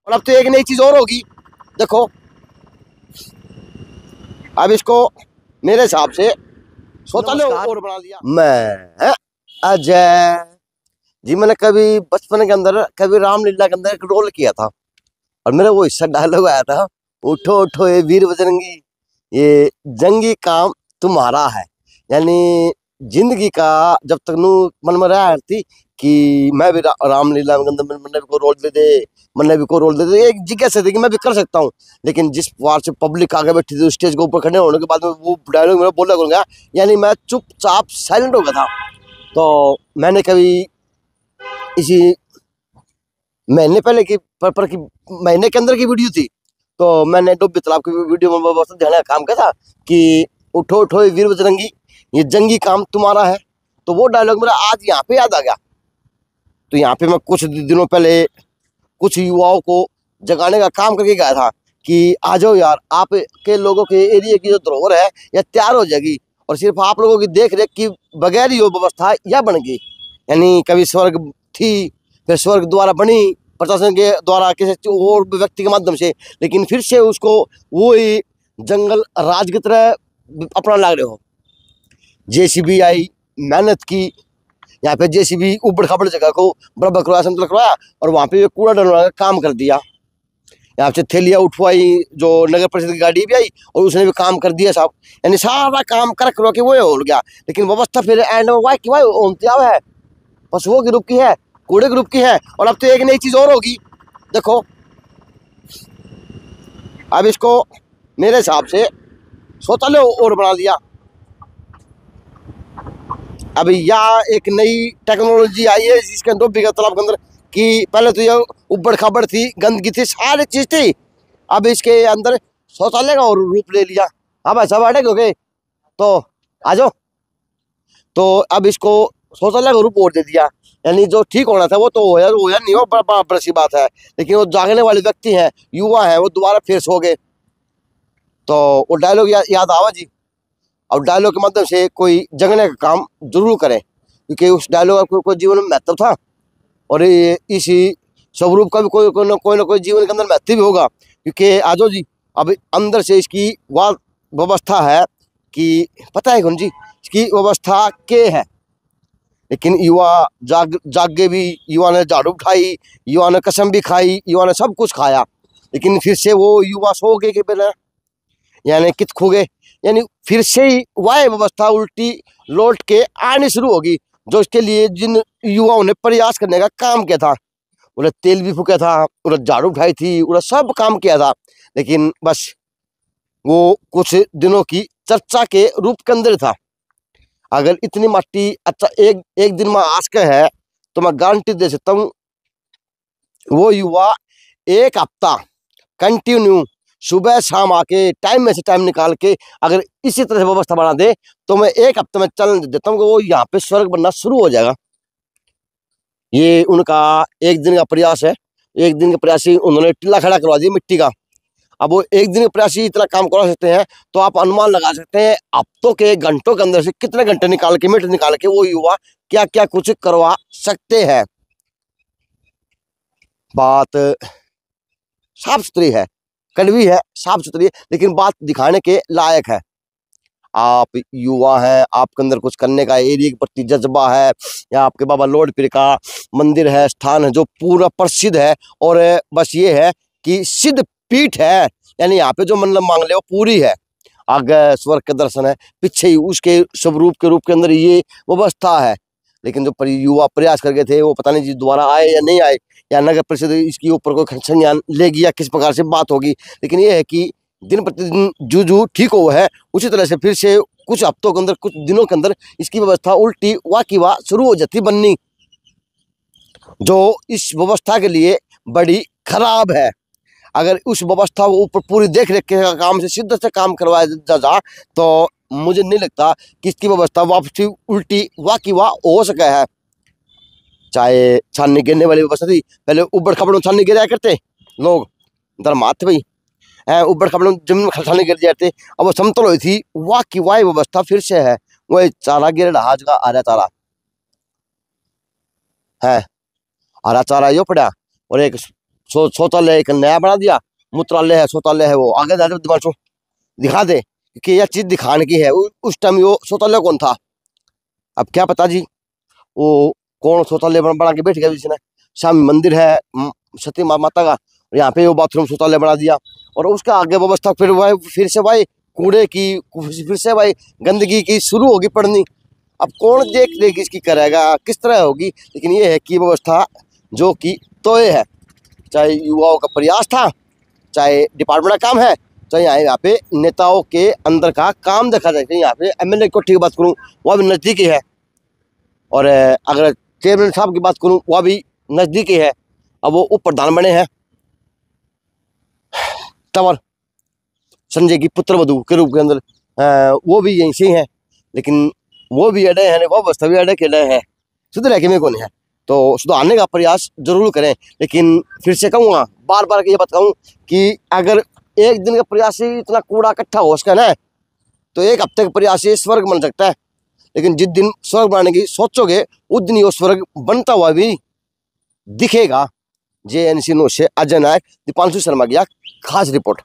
और अब तो एक नई चीज और होगी। देखो, अब इसको मेरे हिसाब से शौचालय और बना लिया। मैं अजय जी, मैंने कभी बचपन के अंदर कभी रामलीला के अंदर एक रोल किया था, और मेरा वो हिस्सा डायलॉग आया था, उठो उठो ये वीर बजरंगी, ये जंगी काम तुम्हारा है। यानी जिंदगी का जब तक नू मन में रहा थी कि मैं भी रामलीला के अंदर मैंने भी को रोल दे दे, मैंने भी को रोल दे दे, एक जिज्ञासा थी कि मैं भी कर सकता हूँ। लेकिन जिस बार से पब्लिक आगे बैठी थी स्टेज के ऊपर खड़े होने के बाद में वो डायलॉग मेरा बोला करूँगा, यानी मैं चुपचाप साइलेंट हो गया था। तो मैंने कभी इसी महीने पहले की पर की महीने के अंदर की वीडियो थी, तो मैंने डुब्बी तालाब की वीडियो में बस ध्यान काम किया था कि उठो उठो वीर बजरंगी, ये जंगी काम तुम्हारा है। तो वो डायलॉग मेरा आज यहाँ पे याद आ गया। तो यहाँ पे मैं कुछ दिनों पहले कुछ युवाओं को जगाने का काम करके गया था कि आ जाओ यार, आप के लोगों के एरिया की जो धरोहर है यह तैयार हो जाएगी, और सिर्फ आप लोगों की देख रेख की बगैर ही वो व्यवस्था यह बन गई। यानी कभी स्वर्ग थी, फिर स्वर्ग द्वारा बनी प्रशासन के द्वारा किसी और व्यक्ति के माध्यम से, लेकिन फिर से उसको वो ही जंगल राज की तरह अपना लाग रहे हो। जेसीबी आई, मेहनत की, यहाँ पे जेसीबी ऊबड़ खाबड़ जगह को बराबर करवाया, समतल करवाया, और वहाँ पे कूड़ा डलवाने का काम कर दिया। यहाँ से थैलियाँ उठवाई, जो नगर परिषद की गाड़ी भी आई और उसने भी काम कर दिया साहब। यानी सारा काम कर करवा के वो हो गया, लेकिन व्यवस्था फिर एंड में वाई की वाई है, पशुओं के रूप की है, कूड़े के रूप की है। और अब तो एक नई चीज और होगी। देखो, अब इसको मेरे हिसाब से शौचालय और बना लिया। अब यहाँ एक नई टेक्नोलॉजी आई है जिसके अंदर बिगड़ तालाब के अंदर, कि पहले तो ये उबड़ खाबड़ थी, गंदगी थी, सारी चीज थी। अब इसके अंदर शौचालय का और रूप ले लिया। हाँ भाई सब अटक हो गए तो आ जाओ। तो अब इसको शौचालय का रूप और दे दिया। यानी जो ठीक होना था वो तो होया नहीं हो, बड़ा सी बात है। लेकिन वो जागने वाले व्यक्ति हैं, युवा हैं, वो दोबारा फिर सो गए। तो वो डायलॉग याद आवा जी। अब डायलॉग के माध्यम से कोई जगने का काम जरूर करें, क्योंकि उस डायलॉग का कोई जीवन में महत्व था, और ये इसी स्वरूप का भी कोई ना कोई जीवन के अंदर महत्व भी होगा। क्योंकि आजो जी, अब अंदर से इसकी व्यवस्था है कि पता है कौन जी इसकी व्यवस्था के है। लेकिन युवा जागे भी, युवा ने झाड़ू उठाई, युवा ने कसम भी खाई, युवा ने सब कुछ खाया, लेकिन फिर से वो युवा सो गए के बिना, यानी कित खो गए। यानी फिर से ही वह व्यवस्था उल्टी लौट के आनी शुरू होगी, जो इसके लिए जिन युवाओं ने प्रयास करने का काम किया था, उन्हें तेल भी फूका था, उन्हें झाड़ू उठाई थी, उन्हें सब काम किया था, लेकिन बस वो कुछ दिनों की चर्चा के रूप के अंदर था। अगर इतनी मट्टी अच्छा एक दिन में आज के है, तो मैं गारंटी दे सकता हूँ वो युवा एक हफ्ता कंटिन्यू सुबह शाम आके टाइम में से टाइम निकाल के अगर इसी तरह से व्यवस्था बना दे, तो मैं एक हफ्ते में चल देता हूँ कि वो यहाँ पे स्वर्ग बनना शुरू हो जाएगा। ये उनका एक दिन का प्रयास है। एक दिन के प्रयास ही उन्होंने टीला खड़ा करवा दिया मिट्टी का। अब वो एक दिन के प्रयास ही इतना काम करवा सकते हैं, तो आप अनुमान लगा सकते हैं हफ्तों के घंटों के अंदर से कितने घंटे निकाल के, मिनट निकाल के वो युवा क्या क्या कुछ करवा सकते हैं। बात साफ सुथरी है, कड़वी है, साफ सुथरी है, लेकिन बात दिखाने के लायक है। आप युवा हैं, आपके अंदर कुछ करने का एरिया के प्रति जज्बा है, या आपके बाबा लॉर्ड पीर का मंदिर है, स्थान है जो पूरा प्रसिद्ध है, और बस ये है कि सिद्ध पीठ है, यानी यहाँ पे जो मतलब मांग ले वो पूरी है। आगे स्वर्ग के दर्शन है, पीछे ही उसके स्वरूप के रूप के अंदर ये व्यवस्था है। लेकिन जो युवा प्रयास कर गए थे वो पता नहीं जी दोबारा आए या नहीं आए, या नगर परिषद इसके ऊपर कोई संज्ञान लेगी या किस प्रकार से बात होगी। लेकिन ये है कि दिन प्रतिदिन जो ठीक हो है, उसी तरह से फिर से कुछ हफ्तों के अंदर, कुछ दिनों के अंदर इसकी व्यवस्था उल्टी वाह की वाह शुरू हो जाती बननी, जो इस व्यवस्था के लिए बड़ी खराब है। अगर उस व्यवस्था को ऊपर पूरी देख रेख के काम से सिद्ध से काम करवाया जा तो मुझे नहीं लगता कि इसकी व्यवस्था वापसी उल्टी वाह की वाह हो सके है। चाहे छाननी गिरने वाली व्यवस्था थी, पहले उबड़ खबड़ों छाननी गिराया करते लोग, धर्मार्थ भाई उबड़ खबड़ों जमीन में छाननी गिर जाते। अब वो समतल हुई थी, वाह की वाह व्यवस्था फिर से है। वही चारा गिर रहा जगह आ रहा चारा है, हरा चारा यो पड़ा, और एक शौचालय एक नया बना दिया, मूत्रालय है, शौचालय है, वो आगे जाकर दिमाग दिखा दे कि यह चीज दिखाने की है। उस टाइम वो शौचालय कौन था, अब क्या पता जी। वो कौन शौचालय बना के बैठ गया जिसने। शाम मंदिर है सती माता का, यहाँ पे वो बाथरूम शौचालय बना दिया। और उसका आगे व्यवस्था फिर भाई फिर से भाई कूड़े की, फिर से भाई गंदगी की शुरू होगी पड़नी। अब कौन देख देख इसकी करेगा, किस तरह होगी। लेकिन ये है कि व्यवस्था जो कि तो ये है, चाहे युवाओं का प्रयास था, चाहे डिपार्टमेंट का काम है, चाहे यहाँ पे नेताओं के अंदर का काम देखा जाए। यहाँ पे एमएलए कोठी की बात करूँ वह भी नज़दीक ही है, और अगर चेयरमैन साहब की बात करूँ वह भी नज़दीक ही है। अब वो उप प्रधान बने हैं तंवर संजय की पुत्र वधू के रूप के अंदर, वो भी यहीं से हैं। लेकिन वो भी अड़े हैं, वो बस्ता भी अड़े के अड़े हैं, सुधर के में कौन है। तो सुधारने का प्रयास जरूर करें। लेकिन फिर से कहूँगा, बार बार ये बताऊँ कि अगर एक दिन का प्रयास से इतना कूड़ा इकट्ठा हो सके ना, तो एक हफ्ते का प्रयास से स्वर्ग बन सकता है। लेकिन जिस दिन स्वर्ग बनाने की सोचोगे उस दिन वो स्वर्ग बनता हुआ भी दिखेगा। JNC न्यूज़ से अजय नायक, दीपांशु शर्मा की खास रिपोर्ट।